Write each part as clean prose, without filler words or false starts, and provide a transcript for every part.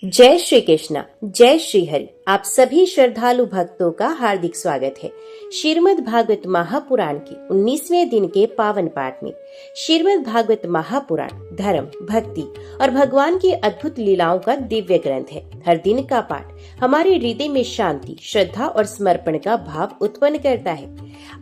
जय श्री कृष्णा, जय श्री हरि। आप सभी श्रद्धालु भक्तों का हार्दिक स्वागत है श्रीमद् भागवत महापुराण के 19वें दिन के पावन पाठ में। श्रीमद् भागवत महापुराण धर्म, भक्ति और भगवान की अद्भुत लीलाओं का दिव्य ग्रंथ है। हर दिन का पाठ हमारे हृदय में शांति, श्रद्धा और समर्पण का भाव उत्पन्न करता है।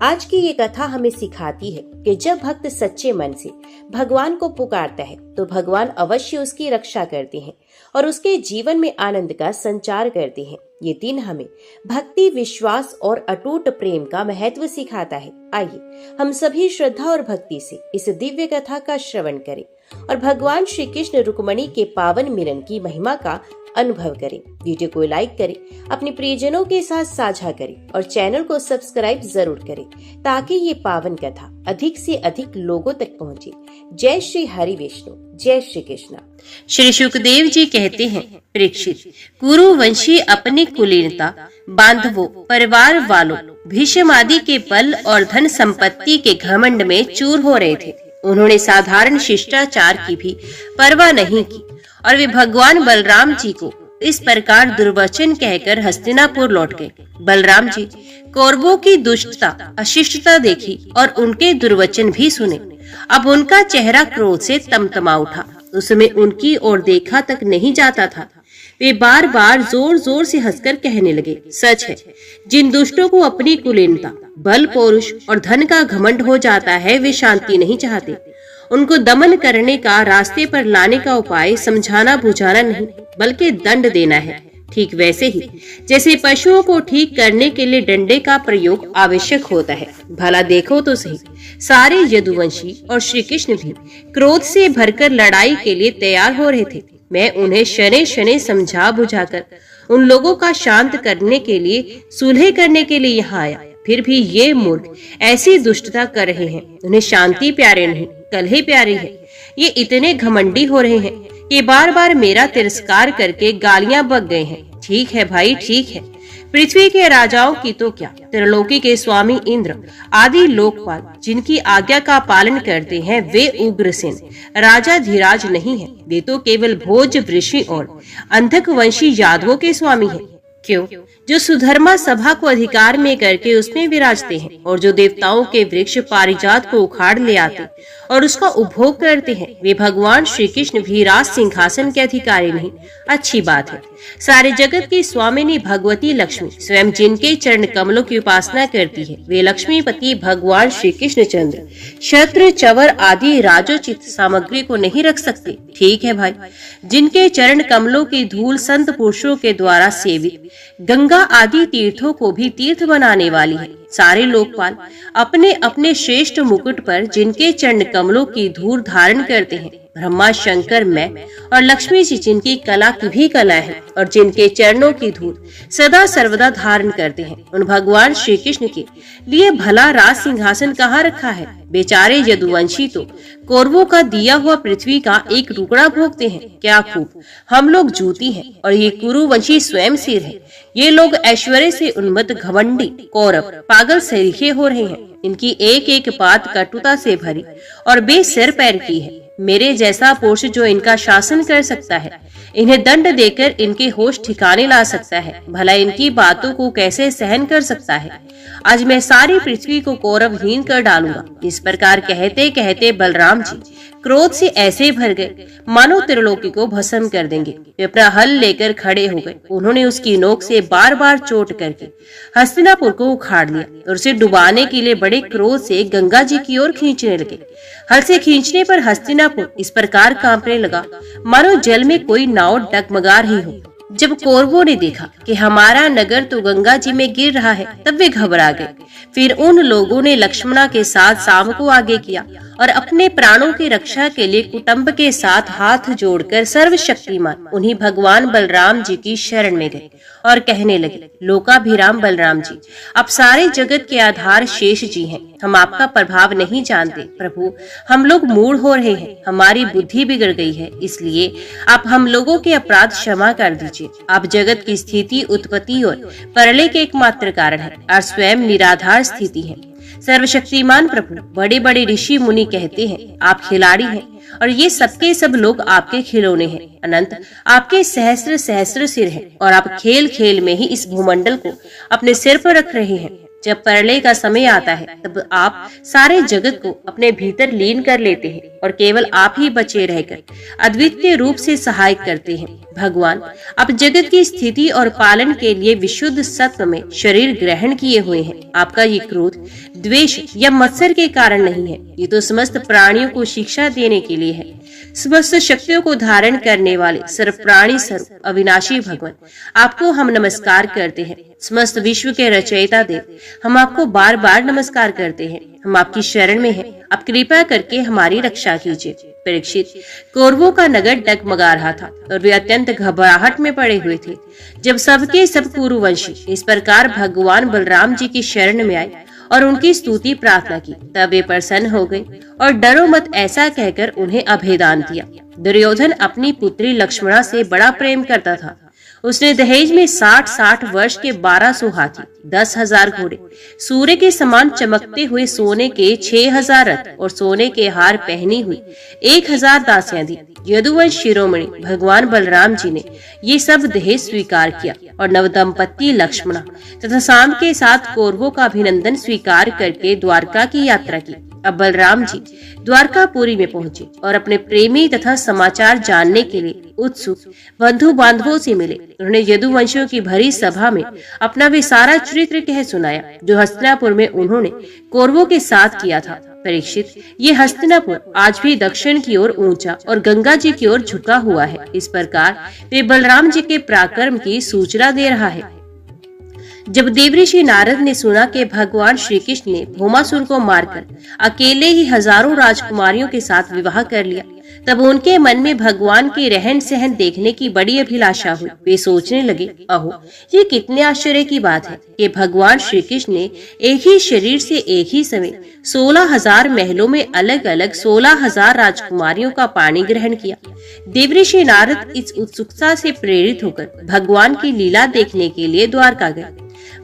आज की ये कथा हमें सिखाती है कि जब भक्त सच्चे मन से भगवान को पुकारता है तो भगवान अवश्य उसकी रक्षा करते हैं और उसके जीवन में आनंद का संचार करते हैं। ये दिन हमें भक्ति, विश्वास और अटूट प्रेम का महत्व सिखाता है। आइए हम सभी श्रद्धा और भक्ति से इस दिव्य कथा का श्रवण करें और भगवान श्री कृष्ण रुक्मिणी के पावन मिलन की महिमा का अनुभव करें। वीडियो को लाइक करें, अपने प्रियजनों के साथ साझा करें और चैनल को सब्सक्राइब जरूर करें ताकि ये पावन कथा अधिक से अधिक लोगों तक पहुंचे। जय श्री हरि विष्णु, जय श्री कृष्ण। श्री सुखदेव जी कहते हैं, परीक्षित, कुरुवंशी अपनी कुलीनता, बांधवों, परिवार वालों, भीष्म आदि के बल और धन संपत्ति के घमंड में चूर हो रहे थे। उन्होंने साधारण शिष्टाचार की भी परवाह नहीं की और वे भगवान बलराम जी को इस प्रकार दुर्वचन कहकर हस्तिनापुर लौट गए। बलराम जी कौरवों की दुष्टता, अशिष्टता देखी और उनके दुर्वचन भी सुने। अब उनका चेहरा क्रोध से तमतमा उठा। उस समय उनकी ओर देखा तक नहीं जाता था। वे बार बार जोर जोर से हंसकर कहने लगे, सच है, जिन दुष्टों को अपनी कुलीनता, बल, पौरुष और धन का घमंड हो जाता है, वे शांति नहीं चाहते। उनको दमन करने का, रास्ते पर लाने का उपाय समझाना बुझाना नहीं, बल्कि दंड देना है। ठीक वैसे ही जैसे पशुओं को ठीक करने के लिए डंडे का प्रयोग आवश्यक होता है। भला देखो तो सही, सारे यदुवंशी और श्री कृष्ण भी क्रोध से भरकर लड़ाई के लिए तैयार हो रहे थे। मैं उन्हें शनै शनै समझा बुझाकर उन लोगों का शांत करने के लिए, सुलह करने के लिए यहाँ आया। फिर भी ये मूर्ख ऐसी दुष्टता कर रहे हैं। उन्हें शांति प्यारे नहीं, कलह प्यारे है। ये इतने घमंडी हो रहे हैं कि बार बार मेरा तिरस्कार करके गालियां बक गए हैं। ठीक है भाई, ठीक है। पृथ्वी के राजाओं की तो क्या, त्रिलोकी के स्वामी इंद्र आदि लोकपाल जिनकी आज्ञा का पालन करते हैं, वे उग्रसेन राजा धीराज नहीं है। वे तो केवल भोज, वृषि और अंधक वंशी यादवों के स्वामी हैं। क्यों? जो सुधर्मा सभा को अधिकार में करके उसमें विराजते हैं और जो देवताओं के वृक्ष पारिजात को उखाड़ ले आते और उसका उपभोग करते हैं, वे भगवान श्री कृष्ण भी राज सिंहासन के अधिकारी नहीं। अच्छी बात है। सारे जगत की स्वामिनी भगवती लक्ष्मी स्वयं जिनके चरण कमलों की उपासना करती है, वे लक्ष्मीपति भगवान श्री कृष्ण चंद्र छत्र, चवर आदि राजोचित सामग्री को नहीं रख सकते। ठीक है भाई, जिनके चरण कमलों की धूल संत पुरुषों के द्वारा सेवित गंगा आदि तीर्थों को भी तीर्थ बनाने वाली है। सारे लोकपाल अपने अपने श्रेष्ठ मुकुट पर जिनके चरण कमलों की धूल धारण करते हैं, ब्रह्मा, शंकर, मैं और लक्ष्मी जी जिनकी कला की भी कला है और जिनके चरणों की धूल सदा सर्वदा धारण करते हैं, उन भगवान श्री कृष्ण के लिए भला राज सिंहासन कहाँ रखा है? बेचारे यदुवंशी तो कौरवों का दिया हुआ पृथ्वी का एक टुकड़ा भोगते हैं। क्या खूब हम लोग जूती हैं और ये कुरुवंशी स्वयं सिर है। ये लोग ऐश्वर्य से उन्मत्त घमंडी कौरव पागल सरीखे हो रहे हैं। इनकी एक एक बात कटुता से भरी और बेसिर पैर की है। मेरे जैसा पुरुष जो इनका शासन कर सकता है, इन्हें दंड देकर इनके होश ठिकाने ला सकता है, भला इनकी बातों को कैसे सहन कर सकता है? आज मैं सारी पृथ्वी को कौरवहीन कर डालूंगा। इस प्रकार कहते कहते बलराम जी क्रोध से ऐसे भर गए मानो त्रिलोकी को भस्म कर देंगे। वे अपना हल लेकर खड़े हो गए। उन्होंने उसकी नोक से बार बार चोट करके हस्तिनापुर को उखाड़ लिया और उसे डुबाने के लिए बड़े क्रोध से गंगा जी की ओर खींचने लगे। हल से खींचने पर हस्तिनापुर इस प्रकार कांपने लगा मानो जल में कोई नाव डगमगा रही हो। जब कौरवों ने देखा कि हमारा नगर तो गंगा जी में गिर रहा है, तब वे घबरा गए। फिर उन लोगों ने लक्ष्मणा के साथ शाम को आगे किया और अपने प्राणों की रक्षा के लिए कुटुंब के साथ हाथ जोड़कर सर्वशक्तिमान उन्हीं भगवान बलराम जी की शरण में गए और कहने लगे, लोकाभिराम बलराम जी, आप सारे जगत के आधार शेष जी हैं। हम आपका प्रभाव नहीं जानते प्रभु। हम लोग मूढ़ हो रहे हैं, हमारी बुद्धि बिगड़ गई है, इसलिए आप हम लोगों के अपराध क्षमा कर दीजिए। आप जगत की स्थिति, उत्पत्ति और प्रलय के एकमात्र कारण है और स्वयं निराधार स्थिति है। सर्वशक्तिमान प्रभु, बड़े बड़े ऋषि मुनि कहते हैं आप खिलाड़ी हैं और ये सबके सब लोग आपके खिलौने हैं। अनंत आपके सहस्त्र सहस्त्र सिर हैं और आप खेल खेल में ही इस भूमंडल को अपने सिर पर रख रहे हैं। जब प्रलय का समय आता है तब आप सारे जगत को अपने भीतर लीन कर लेते हैं और केवल आप ही बचे रहकर अद्वितीय रूप से सहायक करते हैं। भगवान, आप जगत की स्थिति और पालन के लिए विशुद्ध सत्व में शरीर ग्रहण किए हुए हैं। आपका ये क्रोध, द्वेष या मत्सर के कारण नहीं है, ये तो समस्त प्राणियों को शिक्षा देने के लिए है। समस्त शक्तियों को धारण करने वाले सर्व प्राणी स्वरूप अविनाशी भगवान, आपको हम नमस्कार करते हैं। समस्त विश्व के रचयिता देव, हम आपको बार बार नमस्कार करते हैं। हम आपकी शरण में हैं। आप कृपा करके हमारी रक्षा कीजिए। परीक्षित, कौरवों का नगर डगमगा रहा था और वे अत्यंत घबराहट में पड़े हुए थे। जब सबके सब कुरुवंशी इस प्रकार भगवान बलराम जी की शरण में आए और उनकी स्तुति प्रार्थना की, तब वे प्रसन्न हो गए और डरो मत ऐसा कहकर उन्हें अभेदान दिया। दुर्योधन अपनी पुत्री लक्ष्मणा से बड़ा प्रेम करता था। उसने दहेज में 60 वर्ष के 1200 हाथी, 10,000 घोड़े, सूर्य के समान चमकते हुए सोने के 6,000 रथ और सोने के हार पहनी हुई 1,000 दासियां दी। यदुवंश शिरोमणि भगवान बलराम जी ने ये सब दहेज स्वीकार किया और नवदंपति लक्ष्मणा तथा शाम के साथ कौरवों का अभिनंदन स्वीकार करके द्वारका की यात्रा की। अब बलराम जी द्वारकापुरी में पहुंचे और अपने प्रेमी तथा समाचार जानने के लिए उत्सुक बंधु बांधवों से मिले। उन्होंने यदुवंशियों की भरी सभा में अपना वे सारा चरित्र कह सुनाया जो हस्तिनापुर में उन्होंने कौरवों के साथ किया था। परीक्षित, ये हस्तिनापुर आज भी दक्षिण की ओर ऊंचा और गंगा जी की ओर झुका हुआ है। इस प्रकार वे बलराम जी के पराक्रम की सूचना दे रहा है। जब देवऋषि नारद ने सुना कि भगवान श्री कृष्ण ने भौमासुर को मारकर अकेले ही हजारों राजकुमारियों के साथ विवाह कर लिया, तब उनके मन में भगवान की रहन सहन देखने की बड़ी अभिलाषा हुई। वे सोचने लगे, अहो, ये कितने आश्चर्य की बात है कि भगवान श्री कृष्ण ने एक ही शरीर से एक ही समय 16,000 महलों में अलग अलग 16,000 राजकुमारियों का पानी ग्रहण किया। देवऋषि नारद इस उत्सुकता से प्रेरित होकर भगवान की लीला देखने के लिए द्वारका गए।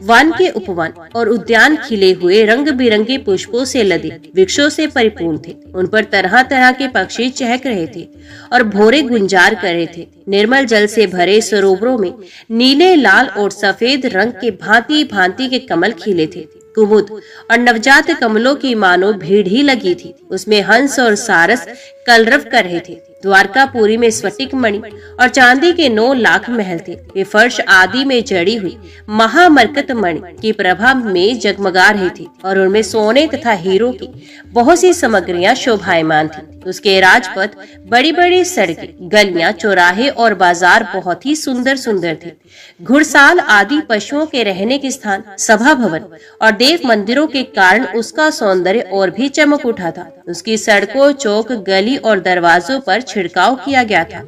वन के उपवन और उद्यान खिले हुए रंग बिरंगे पुष्पों से लदे वृक्षों से परिपूर्ण थे। उन पर तरह तरह के पक्षी चहक रहे थे और भोरे गुंजार कर रहे थे। निर्मल जल से भरे सरोवरों में नीले, लाल और सफेद रंग के भांति भांति के कमल खिले थे। कुमुद और नवजात कमलों की मानो भीड़ ही लगी थी। उसमें हंस और सारस कलरव कर रहे थे। द्वारकापुरी में स्फटिक मणि और चांदी के 9 लाख महल थे। वे फर्श आदि में जड़ी हुई महामरकत मणि की प्रभा में जगमगा रही थी और उनमें सोने तथा हीरो की बहुत सी सामग्रियां शोभायमान थी। उसके राजपथ, बड़ी बड़ी सड़कें, गलियां, चौराहे और बाजार बहुत ही सुंदर सुंदर थे। घुड़साल आदि पशुओं के रहने के स्थान, सभा भवन और देव मंदिरों के कारण उसका सौंदर्य और भी चमक उठा था। उसकी सड़कों, चौक, गली और दरवाजों पर छिड़काव किया गया था।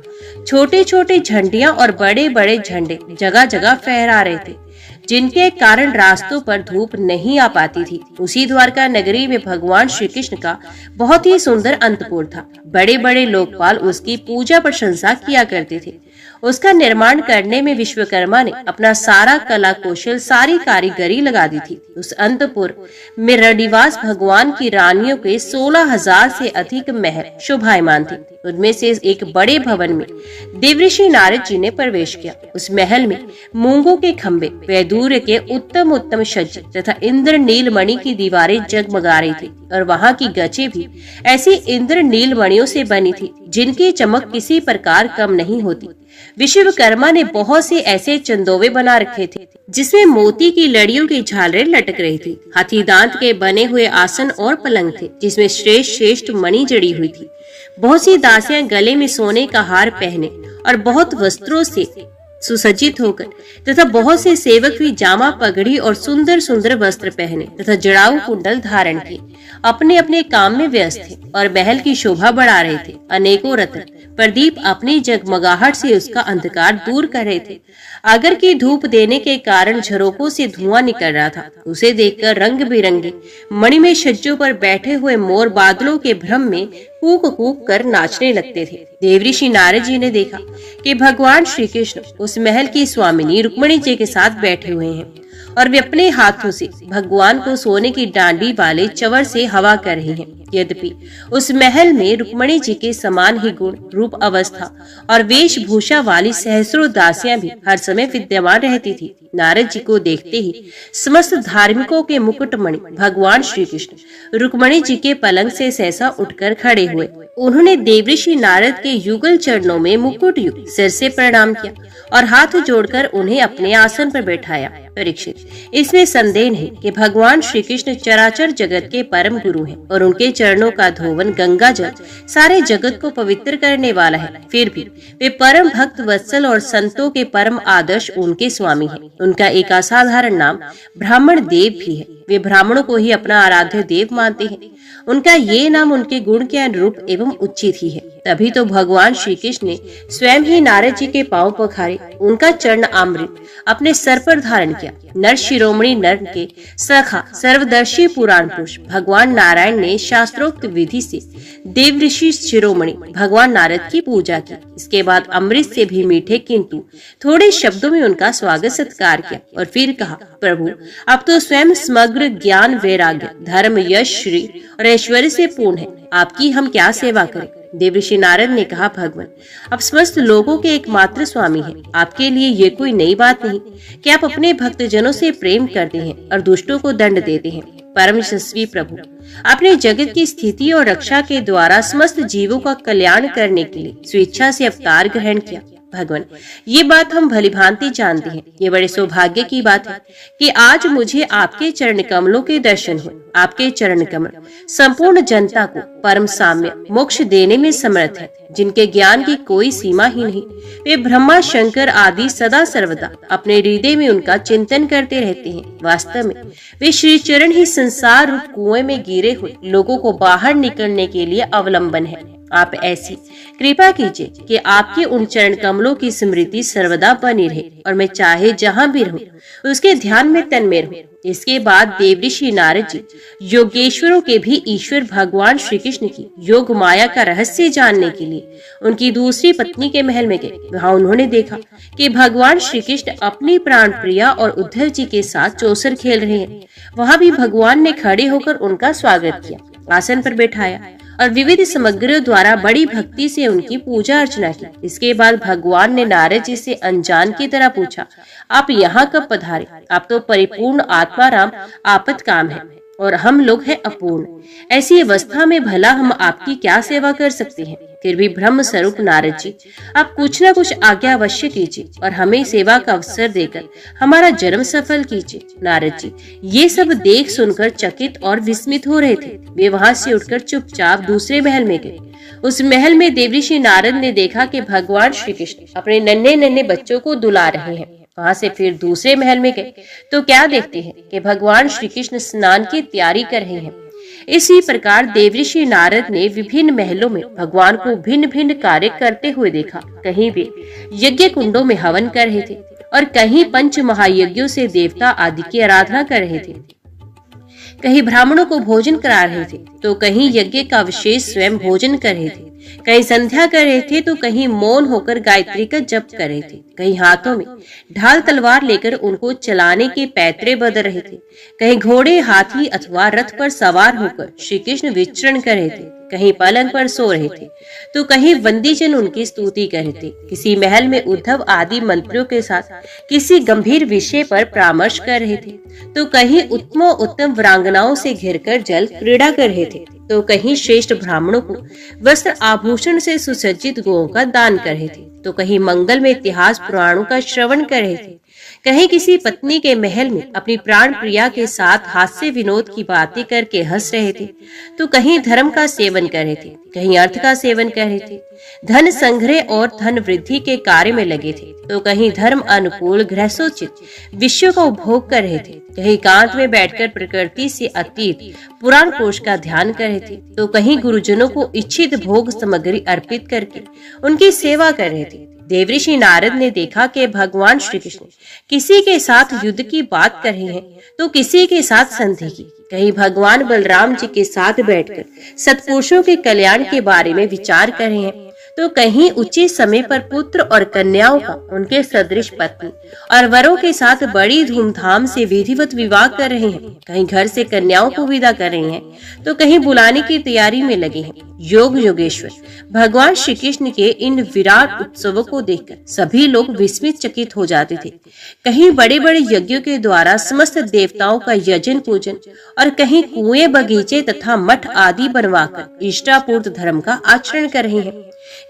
छोटे छोटे झंडियां और बड़े बड़े झंडे जगह जगह फहरा रहे थे, जिनके कारण रास्तों पर धूप नहीं आ पाती थी। उसी द्वारका नगरी में भगवान श्री कृष्ण का बहुत ही सुंदर अंतपुर था। बड़े बड़े लोकपाल उसकी पूजा प्रशंसा किया करते थे। उसका निर्माण करने में विश्वकर्मा ने अपना सारा कला कौशल, सारी कारीगरी लगा दी थी। उस अंतपुर में रनिवास भगवान की रानियों के 16,000 से अधिक महल शोभायमान थे। उनमें से एक बड़े भवन में देवऋषि नारद जी ने प्रवेश किया। उस महल में मूंगों के खंभे, वैदूर्य के उत्तम उत्तम सज्जे तथा इंद्र नीलमणि की दीवारें जगमगा रही थी और वहां की गचें भी ऐसी इंद्र नीलमणियों से बनी थी जिनकी चमक किसी प्रकार कम नहीं होती। विश्वकर्मा ने बहुत से ऐसे चंदोवे बना रखे थे जिसमें मोती की लड़ियों की झालरें लटक रही थी। हाथी दांत के बने हुए आसन और पलंग थे जिसमें श्रेष्ठ श्रेष्ठ मणि जड़ी हुई थी। बहुत सी दासियां गले में सोने का हार पहने और बहुत वस्त्रों से सुसज्जित होकर तथा बहुत से सेवक भी जामा, पगड़ी और सुंदर सुंदर वस्त्र पहने तथा जड़ाऊ कुंडल धारण किए अपने अपने काम में व्यस्त थे और महल की शोभा बढ़ा रहे थे। अनेकों रत्न प्रदीप अपनी जगमगाहट से उसका अंधकार दूर कर रहे थे। अगर की धूप देने के कारण झरोकों से धुआं निकल रहा था। उसे देखकर रंग बिरंगे मणिमय छज्जों पर बैठे हुए मोर बादलों के भ्रम में कूक कूक कर नाचने लगते थे। देवऋषि नारद जी ने देखा कि भगवान श्री कृष्ण उस महल की स्वामिनी रुक्मिणी जी के साथ बैठे हुए हैं और वे अपने हाथों से भगवान को सोने की डांडी वाले चवर से हवा कर रहे हैं। यद्यपि उस महल में रुक्मिणी जी के समान ही गुण, रूप, अवस्था और वेशभूषा वाली सहस्रों दासियां भी हर समय विद्यमान रहती थी। नारद जी को देखते ही समस्त धार्मिकों के मुकुटमणि भगवान श्री कृष्ण रुक्मिणी जी के पलंग से सहसा उठकर खड़े हुए। उन्होंने देवऋषि नारद के युगल चरणों में मुकुट युक्त सिर से प्रणाम किया और हाथ जोड़कर उन्हें अपने आसन पर बैठाया। परीक्षित, इसमें संदेह नहीं कि भगवान श्री कृष्ण चराचर जगत के परम गुरु हैं और उनके चरणों का धोवन गंगा जल सारे जगत को पवित्र करने वाला है। फिर भी वे परम भक्त वत्सल और संतों के परम आदर्श उनके स्वामी हैं। उनका एक असाधारण नाम ब्राह्मण देव भी है। वे ब्राह्मणों को ही अपना आराध्य देव मानते हैं। उनका ये नाम उनके गुण के अनुरूप एवं उचित ही है। तभी तो भगवान श्री कृष्ण ने स्वयं ही नारद जी के पांव पखारे, उनका चरण अमृत अपने सर पर धारण किया। नर शिरोमणि नर के सखा सर्वदर्शी पुराण पुरुष भगवान नारायण ने शास्त्रोक्त विधि से देवऋषि शिरोमणि भगवान नारद की पूजा की। इसके बाद अमृत से भी मीठे किंतु थोड़े शब्दों में उनका स्वागत सत्कार किया और फिर कहा, प्रभु अब तो स्वयं समग्र ज्ञान, वैराग्य, धर्म, यश, श्री और ऐश्वर्य से पूर्ण है। आपकी हम क्या सेवा करें? देवऋषि नारद ने कहा, भगवान आप समस्त लोगों के एकमात्र स्वामी हैं। आपके लिए ये कोई नई बात नहीं कि आप अपने भक्तजनों से प्रेम करते हैं और दुष्टों को दंड देते हैं। परम यशस्वी प्रभु, आपने जगत की स्थिति और रक्षा के द्वारा समस्त जीवों का कल्याण करने के लिए स्वेच्छा से अवतार ग्रहण किया। भगवान ये बात हम भलीभांति जानते हैं। ये बड़े सौभाग्य की बात है कि आज मुझे आपके चरण कमलों के दर्शन हुए। आपके चरण कमल संपूर्ण जनता को परम साम्य मोक्ष देने में समर्थ है, जिनके ज्ञान की कोई सीमा ही नहीं। वे ब्रह्मा, शंकर आदि सदा सर्वदा अपने हृदय में उनका चिंतन करते रहते हैं। वास्तव में वे श्री चरण ही संसार रूप कुएं में गिरे हुए लोगों को बाहर निकलने के लिए अवलंबन है। आप ऐसी कृपा कीजिए कि आपके उन चरण कमलों की स्मृति सर्वदा बनी रहे और मैं चाहे जहाँ भी रहूं उसके ध्यान में तन्मय रहूं। इसके बाद देवऋषि नारद जी योगेश्वरों के भी ईश्वर भगवान श्री कृष्ण की योग माया का रहस्य जानने के लिए उनकी दूसरी पत्नी के महल में गए। वहाँ उन्होंने देखा कि भगवान श्री कृष्ण अपनी प्राण प्रिया और उद्धव जी के साथ चौसर खेल रहे हैं। वहाँ भी भगवान ने खड़े होकर उनका स्वागत किया, आसन पर बैठाया और विविध सामग्रियों द्वारा बड़ी भक्ति से उनकी पूजा अर्चना की। इसके बाद भगवान ने नारद जी से अनजान की तरह पूछा, आप यहाँ कब पधारे? आप तो परिपूर्ण आत्माराम आपत काम है और हम लोग हैं अपूर्ण। ऐसी अवस्था में भला हम आपकी क्या सेवा कर सकते हैं? फिर भी ब्रह्म स्वरूप नारद जी, आप कुछ न कुछ आज्ञा अवश्य कीजिए और हमें सेवा का अवसर देकर हमारा जन्म सफल कीजिए। नारद जी ये सब देख सुनकर चकित और विस्मित हो रहे थे। वे वहाँ से उठकर चुपचाप दूसरे महल में गए। उस महल में देवऋषि नारद ने देखा कि भगवान श्री कृष्ण अपने नन्हे नन्हे बच्चों को दुला रहे हैं। वहाँ से फिर दूसरे महल में गए तो क्या देखते हैं कि भगवान श्री कृष्ण स्नान की तैयारी कर रहे हैं। इसी प्रकार देवऋषि नारद ने विभिन्न महलों में भगवान को भिन्न भिन्न कार्य करते हुए देखा। कहीं वे यज्ञ कुंडों में हवन कर रहे थे और कहीं पंच महायज्ञों से देवता आदि की आराधना कर रहे थे, कहीं ब्राह्मणों को भोजन करा रहे थे तो कहीं यज्ञ का विशेष स्वयं भोजन कर रहे थे, कहीं संध्या कर रहे थे तो कहीं मौन होकर गायत्री का जप कर रहे थे, कहीं हाथों में ढाल तलवार लेकर उनको चलाने के पैतरे बदल रहे थे, कहीं घोड़े, हाथी अथवा रथ पर सवार होकर श्री कृष्ण विचरण कर रहे थे, कहीं पलंग पर सो रहे थे तो कहीं वंदीजन उनकी स्तुति कर रहे थे। किसी महल में उद्धव आदि मंत्रियों के साथ किसी गंभीर विषय पर परामर्श कर रहे थे तो कहीं उत्तम वीरांगनाओं से घिरकर जल क्रीड़ा कर रहे थे तो कहीं श्रेष्ठ ब्राह्मणों को वस्त्र आभूषण से सुसज्जित गौओं का दान कर रहे थे तो कहीं मंगल में इतिहास पुराणों का श्रवण कर रहे थे, कहीं किसी पत्नी के महल में अपनी प्राण प्रिया के साथ हास्य विनोद की बातें करके हंस रहे थे तो कहीं धर्म का सेवन कर रहे थे, कहीं अर्थ का सेवन कर रहे थे, धन संग्रह और धन वृद्धि के कार्य में लगे थे तो कहीं धर्म अनुकूल गृहसोचित विषयों का उपभोग कर रहे थे, कहीं एकांत में बैठकर प्रकृति से अतीत पुराण कोश का ध्यान कर रहे थे तो कहीं गुरुजनों को इच्छित भोग सामग्री अर्पित करके उनकी सेवा कर रहे थे। देवऋषि नारद ने देखा कि भगवान श्री कृष्ण किसी के साथ युद्ध की बात कर रहे हैं तो किसी के साथ संधि की। कहीं भगवान बलराम जी के साथ बैठकर सत्पुरुषों के कल्याण के बारे में विचार कर रहे हैं तो कहीं उचित समय पर पुत्र और कन्याओं का उनके सदृश पत्नी और वरों के साथ बड़ी धूमधाम से विधिवत विवाह कर रहे हैं। कहीं घर से कन्याओं को विदा कर रहे हैं तो कहीं बुलाने की तैयारी में लगे हैं। योग योगेश्वर भगवान श्री कृष्ण के इन विराट उत्सवों को देखकर सभी लोग विस्मित चकित हो जाते थे। कहीं बड़े बड़े यज्ञों के द्वारा समस्त देवताओं का यजन पूजन और कहीं कुएं बगीचे तथा मठ आदि बनवाकर इष्टापूर्त धर्म का आचरण कर रहे हैं।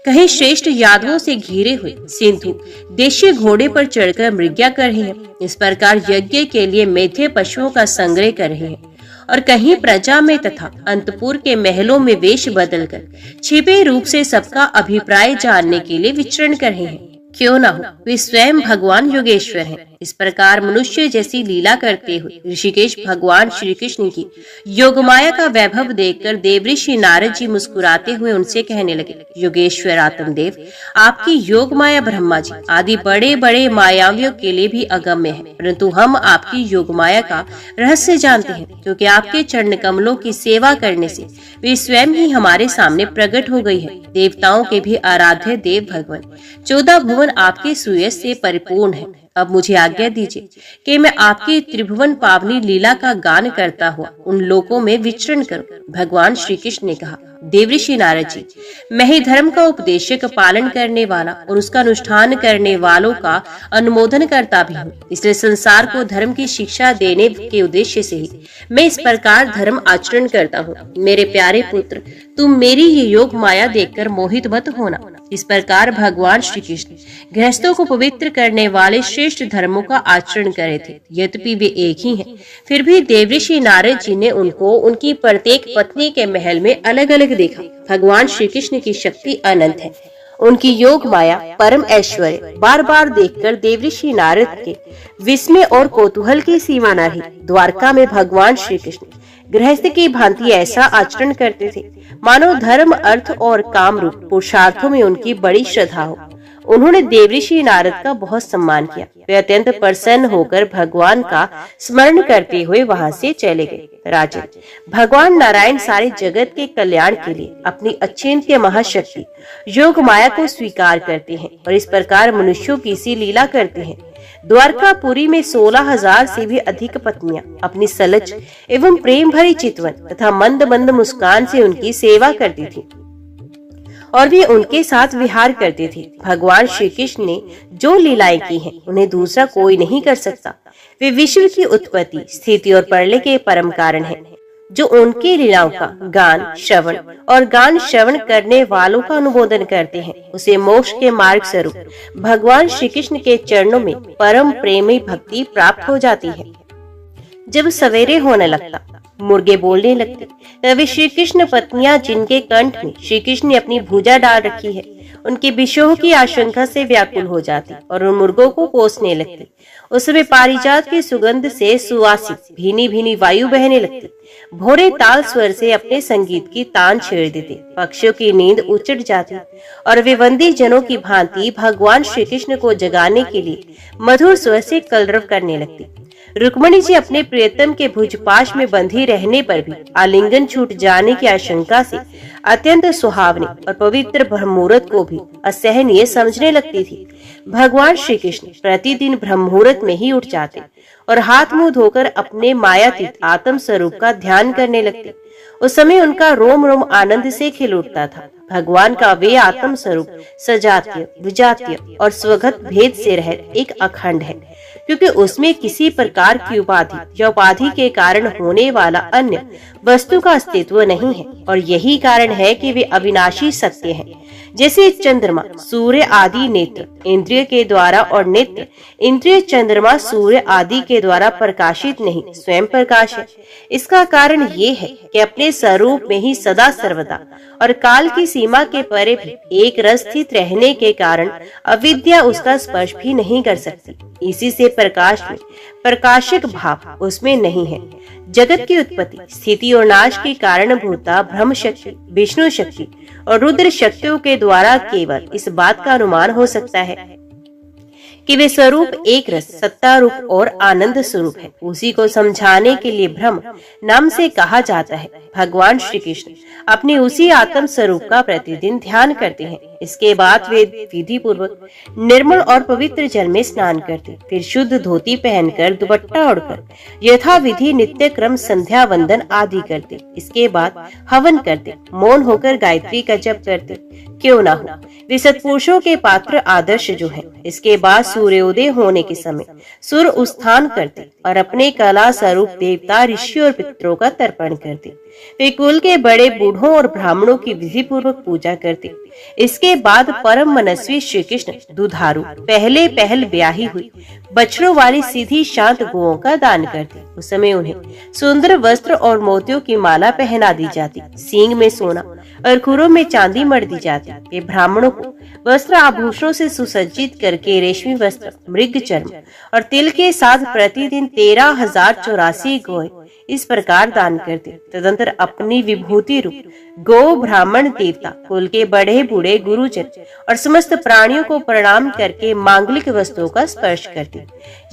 कहीं श्रेष्ठ यादवों से घिरे हुए सिंधु देशीय घोड़े पर चढ़कर मृग्या कर रहे हैं। इस प्रकार यज्ञ के लिए मेधे पशुओं का संग्रह कर रहे हैं और कहीं प्रजा में तथा अंतपुर के महलों में वेश बदलकर छिपे रूप से सबका अभिप्राय जानने के लिए विचरण कर रहे हैं। क्यों न हो वे स्वयं भगवान योगेश्वर हैं। इस प्रकार मनुष्य जैसी लीला करते हुए ऋषिकेश भगवान श्री कृष्ण की योगमाया का वैभव देखकर देवऋषि नारद जी मुस्कुराते हुए उनसे कहने लगे, योगेश्वर आत्मदेव, आपकी योगमाया ब्रह्मा जी आदि बड़े बड़े मायावियों के लिए भी अगम्य है, परंतु हम आपकी योगमाया का रहस्य जानते हैं, क्योंकि आपके चरण कमलों की सेवा करने से वे स्वयं ही हमारे सामने प्रकट हो गई है। देवताओं के भी आराध्य देव भगवान 14 भुवन आपके सुयश से परिपूर्ण है। अब मुझे आज्ञा दीजिए कि मैं आपकी त्रिभुवन पावनी लीला का गान करता हुआ उन लोकों में विचरण करूं। भगवान श्री कृष्ण ने कहा, देवऋषि नारद जी, मैं ही धर्म का उपदेशक, पालन करने वाला और उसका अनुष्ठान करने वालों का अनुमोदन करता भी हूँ। इसलिए संसार को धर्म की शिक्षा देने के उद्देश्य से ही मैं इस प्रकार धर्म आचरण करता हूँ। मेरे प्यारे पुत्र, तुम मेरी ये योग माया देखकर मोहित मत होना। इस प्रकार भगवान श्री कृष्ण गृहस्थों को पवित्र करने वाले श्रेष्ठ धर्मों का आचरण करे थे। यद्यपि वे एक ही हैं, फिर भी देवऋषि नारद जी ने उनको उनकी प्रत्येक पत्नी के महल में अलग अलग देखा। भगवान श्री कृष्ण की शक्ति अनंत है, उनकी योग माया परम ऐश्वर्य बार बार देखकर देवऋषि नारद के विस्मय और कौतूहल की सीमा न रही। द्वारका में भगवान श्री कृष्ण गृहस्थ की भांति ऐसा आचरण करते थे मानो धर्म, अर्थ और काम रूप पुरुषार्थों में उनकी बड़ी श्रद्धा हो। उन्होंने देवऋषि नारद का बहुत सम्मान किया। वे अत्यंत प्रसन्न होकर भगवान का स्मरण करते हुए वहां से चले गए। राजन, भगवान नारायण सारे जगत के कल्याण के लिए अपनी अचिंत्य महाशक्ति योग माया को स्वीकार करते हैं और इस प्रकार मनुष्यों की सी लीला करते हैं। द्वारकापुरी में 16,000 से भी अधिक पत्नियां अपनी सलज एवं प्रेम भरी चितवन तथा मंद मंद मुस्कान से उनकी सेवा करती थी और वे उनके साथ विहार करते थे। भगवान श्री कृष्ण ने जो लीलाएं की हैं, उन्हें दूसरा कोई नहीं कर सकता। वे विश्व की उत्पत्ति, स्थिति और प्रलय के परम कारण हैं। जो उनकी लीलाओं का गान श्रवण करने वालों का अनुमोदन करते हैं, उसे मोक्ष के मार्ग स्वरूप भगवान श्री कृष्ण के चरणों में परम प्रेमी भक्ति प्राप्त हो जाती है। जब सवेरे होने लगता, मुर्गे बोलने लगते, तभी श्री कृष्ण पत्नियां जिनके कंठ में श्री कृष्ण ने अपनी भुजा डाल रखी है, उनकी विषोह की आशंका से व्याकुल हो जाती और उन मुर्गों को कोसने लगती। उस समय पारिजात की सुगंध से सुवासित भीनी भीनी वायु बहने लगती। भोरे ताल स्वर से अपने संगीत की तान छेड़ देते। पक्षियों की नींद उचट जाती और वे वंदी जनों की भांति भगवान श्री कृष्ण को जगाने के लिए मधुर स्वर से कलरव करने लगती। रुक्मणी जी अपने प्रियतम के भुजपाश में बंधी रहने पर भी आलिंगन छूट जाने की आशंका से अत्यंत सुहावने और पवित्र ब्रह्ममुहूर्त को भी असहनीय समझने लगती थी। भगवान श्री कृष्ण प्रतिदिन ब्रह्ममुहूर्त में ही उठ जाते और हाथ मुंह धोकर अपने मायातीत आत्म स्वरूप का ध्यान करने लगते। उस समय उनका रोम रोम आनंद से खिल उठता था। भगवान का वे आत्म स्वरूप सजातीय, विजातीय और स्वगत भेद से रहित एक अखंड है, क्योंकि उसमें किसी प्रकार की उपाधि या उपाधि के कारण होने वाला अन्य वस्तु का अस्तित्व नहीं है। और यही कारण है कि वे अविनाशी सत्य हैं। जैसे चंद्रमा, सूर्य आदि नेत्र इंद्रिय के द्वारा और नेत्र इंद्रिय चंद्रमा सूर्य आदि के द्वारा प्रकाशित नहीं, स्वयं प्रकाश है। इसका कारण ये है कि अपने स्वरूप में ही सदा सर्वदा और काल की सीमा के परे भी एक रस स्थित रहने के कारण अविद्या उसका स्पर्श भी नहीं कर सकती। इसी से प्रकाश में प्रकाशक भाव उसमें नहीं है। जगत की उत्पत्ति, स्थिति और नाश के कारण भूता ब्रह्म शक्ति, विष्णु शक्ति और रुद्र शक्तियों के द्वारा केवल इस बात का अनुमान हो सकता है कि वे स्वरूप एक रस, सत्ता रूप और आनंद स्वरूप है। उसी को समझाने के लिए ब्रह्म नाम से कहा जाता है। भगवान श्री कृष्ण अपने उसी आत्म स्वरूप का प्रतिदिन ध्यान करते हैं। इसके बाद वे विधि पूर्वक निर्मल और पवित्र जल में स्नान करते, फिर शुद्ध धोती पहनकर दुपट्टा ओढ़कर यथा विधि नित्य क्रम संध्या वंदन आदि करते। इसके बाद हवन करते, मौन होकर गायत्री का जप करते। क्यों ना हो, वे सत्पुरुषों के पात्र आदर्श जो है। इसके बाद सूर्योदय होने के समय सूर्य उत्थान करते और अपने कला स्वरूप देवता, ऋषि और पितरों का तर्पण करते। वे कुल के बड़े बूढ़ों और ब्राह्मणों की विधि पूर्वक पूजा करते। इसके बाद परम मनस्वी श्री कृष्ण दुधारू पहल ब्याही हुई बछड़ों वाली सीधी शांत गौओं का दान करते। उस समय उन्हें सुंदर वस्त्र और मोतियों की माला पहना दी जाती, सींग में सोना और खुरों में चांदी मढ़ दी जाती। वे ब्राह्मणों को वस्त्र आभूषणों से सुसज्जित करके रेशमी वस्त्र, मृग चर्म और तिल के साथ प्रतिदिन 13,084 गौएं इस प्रकार दान करते। तदंतर अपनी विभूति रूप गौ, ब्राह्मण, देवता, कुल के बड़े बूढ़े, गुरुजन और समस्त प्राणियों को प्रणाम करके मांगलिक वस्तुओं का स्पर्श करते।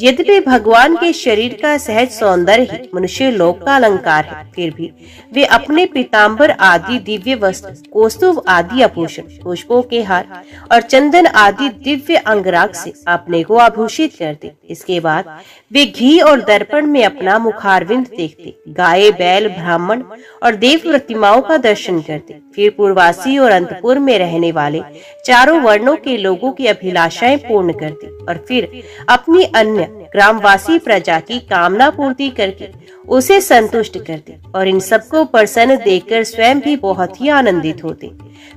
यद्यपि भगवान के शरीर का सहज सौंदर्य ही मनुष्य लोक का अलंकार है, फिर भी वे अपने पीताम्बर आदि दिव्य वस्त्र, कौस्तुभ आदि आभूषण, पुष्पों के हार और चंदन आदि दिव्य अंगराग से अपने को आभूषित करते। इसके बाद वे घी और दर्पण में अपना मुखारविंद देखते, गाय, बैल, ब्राह्मण और देव प्रतिमाओं का दर्शन करते। फिर पूर्वासी और अंतपुर में रहने वाले चारों वर्णों के लोगों की अभिलाषाएं पूर्ण करते और फिर अपनी अन्य ग्रामवासी प्रजा की कामना पूर्ति करके उसे संतुष्ट करते और इन सबको प्रसन्न देखकर स्वयं भी बहुत ही आनंदित होते।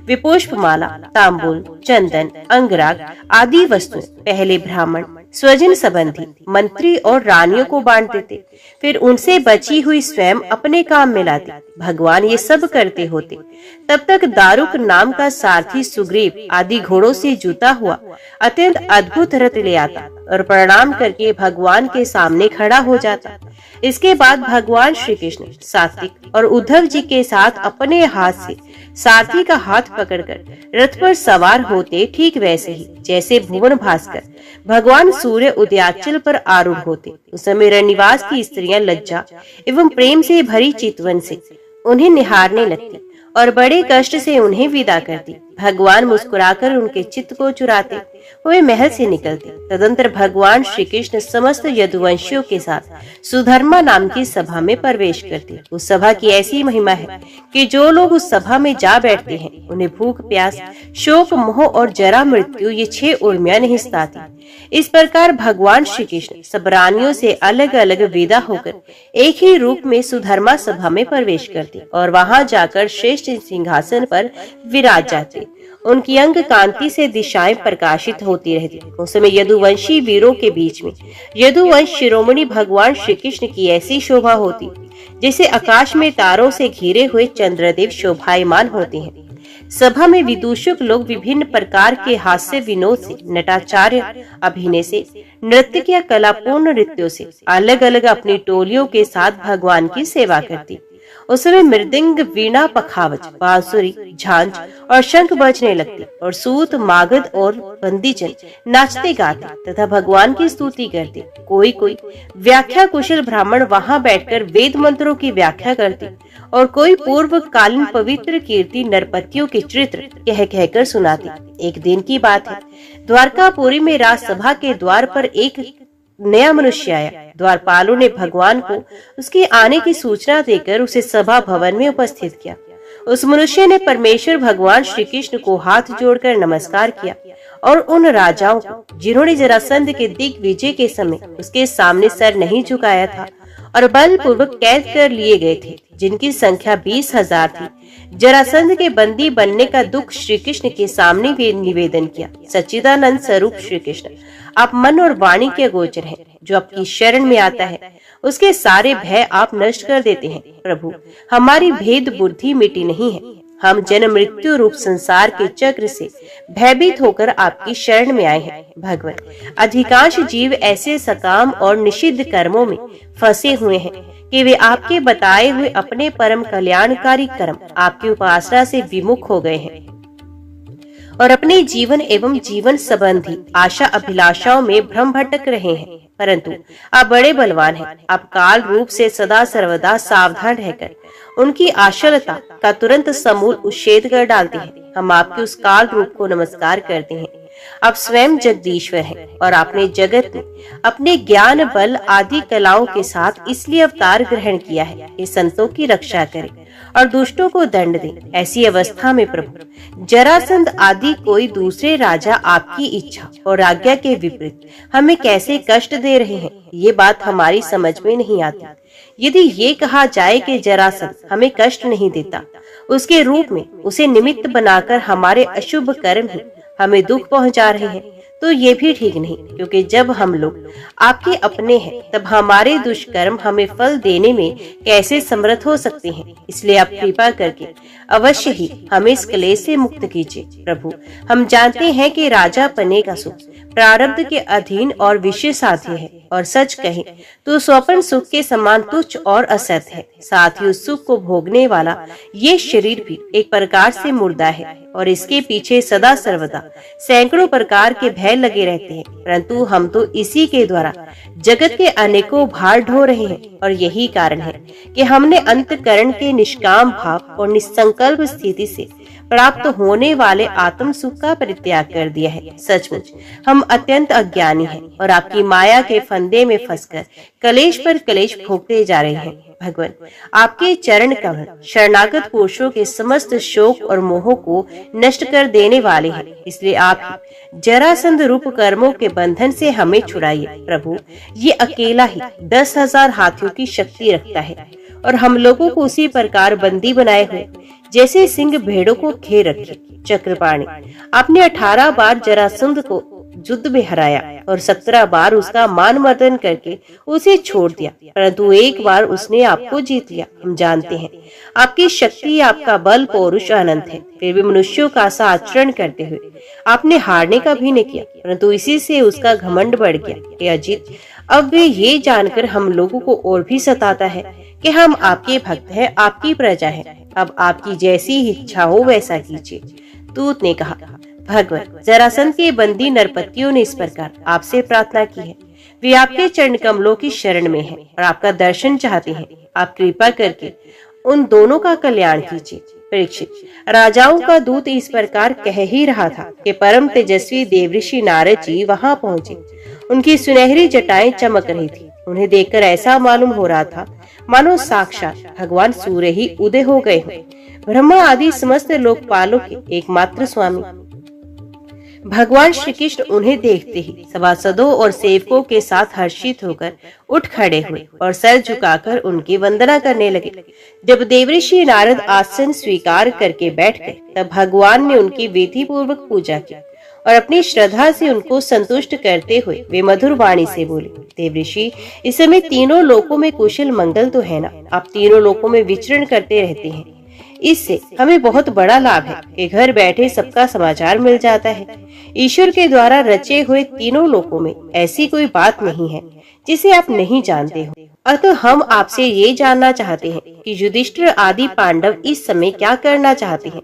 वे पुष्पमाला, तांबूल, चंदन, अंगराग आदि वस्तुएं पहले ब्राह्मण, स्वजन संबंधी, मंत्री और रानियों को बांट देते, फिर उनसे बची हुई स्वयं अपने काम में लाते। भगवान ये सब करते होते तब तक दारुक नाम का सारथी सुग्रीव आदि घोड़ों से जुता हुआ अत्यंत अद्भुत रथ ले आता और प्रणाम करके भगवान के सामने खड़ा हो जाता। इसके बाद भगवान श्री कृष्ण सात्विक और उद्धव जी के साथ अपने हाथ से सारथी का हाथ पकड़कर रथ पर सवार होते, ठीक वैसे ही जैसे भुवन भास्कर भगवान सूर्य उदयाचल पर आरूढ़ होते। उस समय रनिवास की स्त्रियां लज्जा एवं प्रेम से भरी चितवन से उन्हें निहारने लगती और बड़े कष्ट से उन्हें विदा करती। भगवान मुस्कुराकर उनके चित्त को चुराते हुए महल से निकलते। तदंतर भगवान श्री कृष्ण समस्त यदुवंशियों के साथ सुधर्मा नाम की सभा में प्रवेश करते। उस सभा की ऐसी महिमा है कि जो लोग उस सभा में जा बैठते हैं उन्हें भूख, प्यास, शोक, मोह और जरा मृत्यु ये 6 उर्मियां नहीं सताती। इस प्रकार भगवान श्री कृष्ण सब रानियों से अलग अलग विदा होकर एक ही रूप में सुधर्मा सभा में प्रवेश करते और वहां जाकर श्रेष्ठ सिंहासन पर विराज जाते। उनकी अंग कांति से दिशाएं प्रकाशित होती रहती। उस समय यदुवंशी वीरों के बीच में यदुवंश शिरोमणि भगवान श्री कृष्ण की ऐसी शोभा होती जैसे आकाश में तारों से घिरे हुए चंद्रदेव शोभायमान होते हैं। सभा में विदूषक लोग विभिन्न प्रकार के हास्य विनोद से, नटाचार्य अभिनय से, नृत्य या कलापूर्ण नृत्यों से अलग अलग अपनी टोलियों के साथ भगवान की सेवा करती। उस समय मृदंग, वीणा, पखावज, बांसुरी, झांझ और शंख बजने लगते और सूत, मागध और बंदीजन नाचते गाते तथा भगवान की स्तुति करते। कोई व्याख्या कुशल ब्राह्मण वहां बैठकर वेद मंत्रों की व्याख्या करते और कोई पूर्व कालीन पवित्र कीर्ति नरपतियों के चरित्र कह कहकर सुनाते। एक दिन की बात है, द्वारकापुरी में राजसभा के द्वार पर एक नया मनुष्य आया। द्वारपालों ने भगवान को उसके आने की सूचना देकर उसे सभा भवन में उपस्थित किया। उस मनुष्य ने परमेश्वर भगवान श्री कृष्ण को हाथ जोड़कर नमस्कार किया और उन राजाओं को जिन्होंने जरासंध के दिग्विजय के समय उसके सामने सर नहीं झुकाया था और बलपूर्वक कैद कर लिए गए थे, जिनकी संख्या 20,000 थी, जरासंध के बंदी बनने का दुख श्री कृष्ण के सामने भी निवेदन किया। सच्चिदानंद स्वरूप श्री कृष्ण, आप मन और वाणी के गोचर हैं। जो आपकी शरण में आता है उसके सारे भय आप नष्ट कर देते हैं। प्रभु, हमारी भेद बुद्धि मिटी नहीं है। हम जन्म मृत्यु रूप संसार के चक्र से भयभीत होकर आपकी शरण में आए हैं भगवान। अधिकांश जीव ऐसे सकाम और निषिद्ध कर्मों में फंसे हुए हैं कि वे आपके बताए हुए अपने परम कल्याणकारी कर्म आपकी उपासना से विमुख हो गए हैं और अपने जीवन एवं जीवन संबंधी आशा अभिलाषाओं में भ्रम भटक रहे हैं। परंतु आप बड़े बलवान हैं। आप काल रूप से सदा सर्वदा सावधान रहकर उनकी आशलता का तुरंत समूल उच्छेद कर डालते हैं। हम आपके उस काल रूप को नमस्कार करते हैं। आप स्वयं जगदीश्वर हैं और आपने जगत में अपने ज्ञान बल आदि कलाओं के साथ इसलिए अवतार ग्रहण किया है कि संतों की रक्षा करें और दुष्टों को दंड दें। ऐसी अवस्था में प्रभु जरासंध आदि कोई दूसरे राजा आपकी इच्छा और आज्ञा के विपरीत हमें कैसे कष्ट दे रहे हैं, ये बात हमारी समझ में नहीं आती। यदि ये कहा जाए कि जरासंध हमें कष्ट नहीं देता, उसके रूप में उसे निमित्त बनाकर हमारे अशुभ कर्म ही हमें दुख पहुंचा रहे हैं, तो ये भी ठीक नहीं, क्योंकि जब हम लोग आपके अपने हैं तब हमारे दुष्कर्म हमें फल देने में कैसे समर्थ हो सकते हैं। इसलिए आप कृपा करके अवश्य ही हमें इस क्लेश से मुक्त कीजिए प्रभु। हम जानते हैं कि राजा पने का सुख प्रारब्ध के अधीन और विषय साध्य है, और सच कहें तो स्वप्न सुख के समान तुच्छ और असत है। साथ ही उस सुख को भोगने वाला ये शरीर भी एक प्रकार से मुर्दा है और इसके पीछे सदा सर्वदा सैकड़ों प्रकार के भय लगे रहते हैं। परंतु हम तो इसी के द्वारा जगत के अनेकों भार ढो रहे हैं और यही कारण है कि हमने अंतकरण के निष्काम भाव और निसंकल्प स्थिति से प्राप्त होने वाले आत्म सुख का परित्याग कर दिया है। सचमुच हम अत्यंत अज्ञानी हैं और आपकी माया के फंदे में फंसकर कलेश पर कलेश भोगते जा रहे हैं। भगवान, आपके चरण कमल शरणागत पुरुषों के समस्त शोक और मोह को नष्ट कर देने वाले हैं। इसलिए आप जरासंध रूप कर्मों के बंधन से हमें छुड़ाइए प्रभु। ये अकेला ही 10,000 हाथियों की शक्ति रखता है और हम लोगों को उसी प्रकार बंदी बनाए हुए जैसे सिंह भेड़ों को घेर रखे। चक्रपाणी, आपने 18 बार जरासंध को युद्ध में हराया और 17 बार उसका मान मर्दन करके उसे छोड़ दिया, परंतु एक बार उसने आपको जीत लिया। हम जानते हैं आपकी शक्ति, आपका बल पौरुष अनंत है, फिर भी मनुष्यों का सा आचरण करते हुए आपने हारने का भी नहीं किया, परंतु इसी से उसका घमंड बढ़ गया। हे अजित, अब वे ये जानकर हम लोगों को और भी सताता है कि हम आपके भक्त हैं, आपकी प्रजा है। अब आपकी जैसी इच्छा हो वैसा कीजिए। दूत ने कहा, भगवान, जरासंध के बंदी नरपतियों ने इस प्रकार आपसे प्रार्थना की है। वे आपके चरण कमलों की शरण में हैं और आपका दर्शन चाहते हैं। आप कृपा करके उन दोनों का कल्याण कीजिए। परीक्षित, राजाओं का दूत इस प्रकार कह ही रहा था कि परम तेजस्वी देवऋषि नारद जी वहां पहुंचे। उनकी सुनहरी जटाएं चमक रही थी। उन्हें देखकर ऐसा मालूम हो रहा था मानो साक्षात भगवान सूर्य ही उदय हो गए हों। ब्रह्मा आदि समस्त लोकपालों के एकमात्र स्वामी भगवान श्री कृष्ण उन्हें देखते ही सभासदों और सेवकों के साथ हर्षित होकर उठ खड़े हुए और सर झुकाकर उनकी वंदना करने लगे। जब देवऋषि नारद आसन स्वीकार करके बैठ गए, तब भगवान ने उनकी विधि पूर्वक पूजा की और अपनी श्रद्धा से उनको संतुष्ट करते हुए वे मधुर वाणी से बोले, देवऋषि, इस समय तीनों लोकों में कुशल मंगल तो है ना? आप तीनों लोकों में विचरण करते रहते हैं। इससे हमें बहुत बड़ा लाभ है कि घर बैठे सबका समाचार मिल जाता है। ईश्वर के द्वारा रचे हुए तीनों लोकों में ऐसी कोई बात नहीं है जिसे आप नहीं जानते हो। अतः हम आपसे ये जानना चाहते हैं कि युधिष्ठिर आदि पांडव इस समय क्या करना चाहते हैं।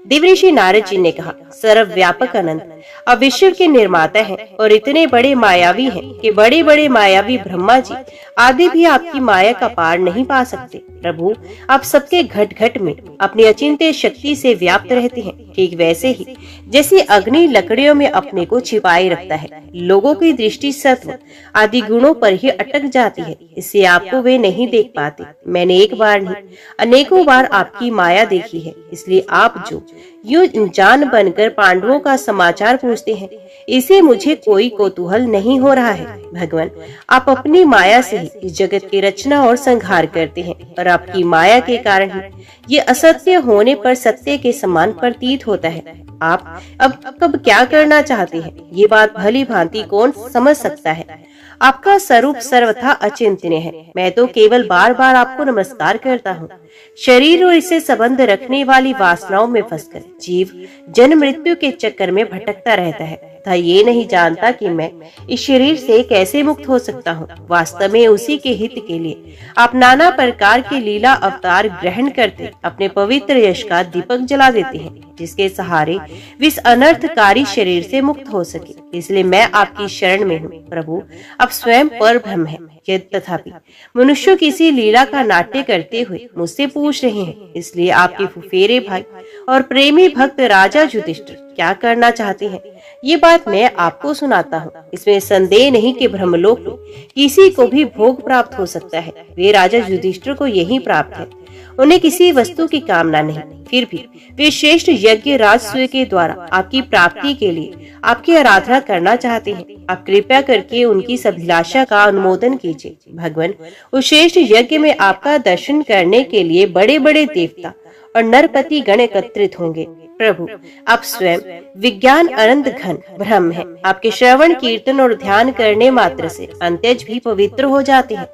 देवऋषि नारद जी ने कहा, सर्वव्यापक अनंत अब विश्व के निर्माता हैं और इतने बड़े मायावी हैं कि बड़े बड़े मायावी ब्रह्मा जी आदि भी आपकी माया का पार नहीं पा सकते। प्रभु, आप सबके घट घट में अपनी अचिंत्य शक्ति से व्याप्त रहते हैं। ठीक वैसे ही जैसे अग्नि लकड़ियों में अपने को छिपाए रखता है, लोगों की दृष्टि सत्व आदि गुणों पर ही अटक जाती है, इससे आपको वे नहीं देख पाते। मैंने एक बार नहीं अनेकों बार आपकी माया देखी है, इसलिए आप जो यूं जान बनकर पांडवों का समाचार पूछते हैं। इसे मुझे कोई कौतूहल नहीं हो रहा है। भगवान, आप अपनी माया से ही इस जगत की रचना और संहार करते हैं और आपकी माया के कारण ही ये असत्य होने पर सत्य के समान प्रतीत होता है। आप अब कब क्या करना चाहते हैं, ये बात भली भांति कौन समझ सकता है। आपका स्वरूप सर्वथा अचिंतनीय है। मैं तो केवल बार बार आपको नमस्कार करता हूँ। शरीर और इससे संबंध रखने वाली वासनाओं में फंसकर जीव जन्म मृत्यु के चक्कर में भटकता रहता है तथा ये नहीं जानता कि मैं इस शरीर से कैसे मुक्त हो सकता हूँ। वास्तव में उसी के हित के लिए आप नाना प्रकार के लीला अवतार ग्रहण करते अपने पवित्र यश का दीपक जला देते हैं, जिसके सहारे इस अनर्थकारी शरीर से मुक्त हो सके। इसलिए मैं आपकी शरण में हूँ प्रभु। आप स्वयं पर ब्रह्म है। तथापि मनुष्य किसी लीला का नाट्य करते हुए मुझसे पूछ रहे हैं, इसलिए आपके फुफेरे भाई और प्रेमी भक्त राजा युधिष्ठिर क्या करना चाहते हैं, ये बात मैं आपको सुनाता हूँ। इसमें संदेह नहीं कि ब्रह्मलोक में किसी को भी भोग प्राप्त हो सकता है। वे राजा युधिष्ठिर को यही प्राप्त है। उन्हें किसी वस्तु की कामना नहीं, फिर भी वे श्रेष्ठ यज्ञ राजसूय के द्वारा आपकी प्राप्ति के लिए आपकी आराधना करना चाहते हैं। आप कृपया करके उनकी इस अभिलाषा का अनुमोदन कीजिए। भगवान, उस श्रेष्ठ यज्ञ में आपका दर्शन करने के लिए बड़े बड़े देवता और नरपति गण एकत्रित होंगे। प्रभु, आप स्वयं विज्ञान अनंत घन ब्रह्म है। आपके श्रवण कीर्तन और ध्यान करने मात्र से अंत्यज भी पवित्र हो जाते हैं।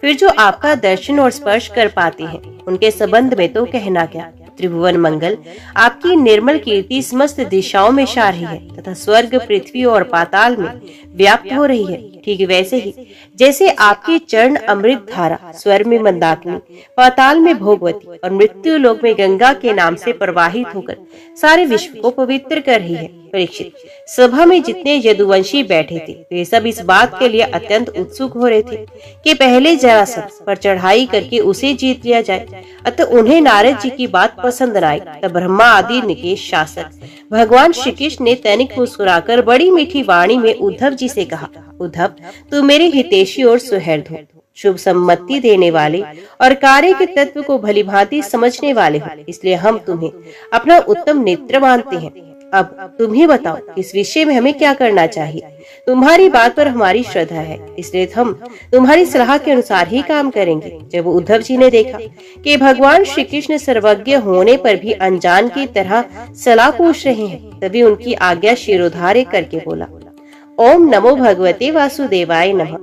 फिर जो आपका दर्शन और स्पर्श कर पाते हैं, उनके संबंध में तो कहना क्या। त्रिभुवन मंगल, आपकी निर्मल कीर्ति समस्त दिशाओं में छा रही है तथा स्वर्ग, पृथ्वी और पाताल में व्याप्त हो रही है। ठीक वैसे ही जैसे आपके चरण अमृत धारा स्वर्ग में मंदाकिनी, पाताल में भोगवती और मृत्यु लोक में गंगा के नाम से प्रवाहित होकर सारे विश्व को पवित्र कर रही है। परीक्षित, सभा में जितने यदुवंशी बैठे थे वे सब इस बात के लिए अत्यंत उत्सुक हो रहे थे कि पहले जरासंध पर चढ़ाई करके उसे जीत लिया जाए। अतः उन्हें नारद जी की बात पसंद न आई। तब ब्रह्मा आदि के शासक भगवान श्री कृष्ण ने तनिक मुस्कुराकर बड़ी मीठी वाणी में उद्धव जी से कहा, उद्धव, तू मेरे हितैषी और सुहृद हो, शुभ सम्मति देने वाले और कार्य के तत्व को भलीभांति समझने वाले हो, इसलिए हम तुम्हें अपना उत्तम नेत्र मानते हैं। अब तुम ही बताओ, इस विषय में हमें क्या करना चाहिए। तुम्हारी बात पर हमारी श्रद्धा है, इसलिए हम तुम्हारी सलाह के अनुसार ही काम करेंगे। जब उद्धव जी ने देखा कि भगवान श्री कृष्ण सर्वज्ञ होने पर भी अनजान की तरह सलाह पूछ रहे हैं, तभी उनकी आज्ञा शिरोधार्य करके बोला, ओम नमो भगवते वासुदेवाय नमः।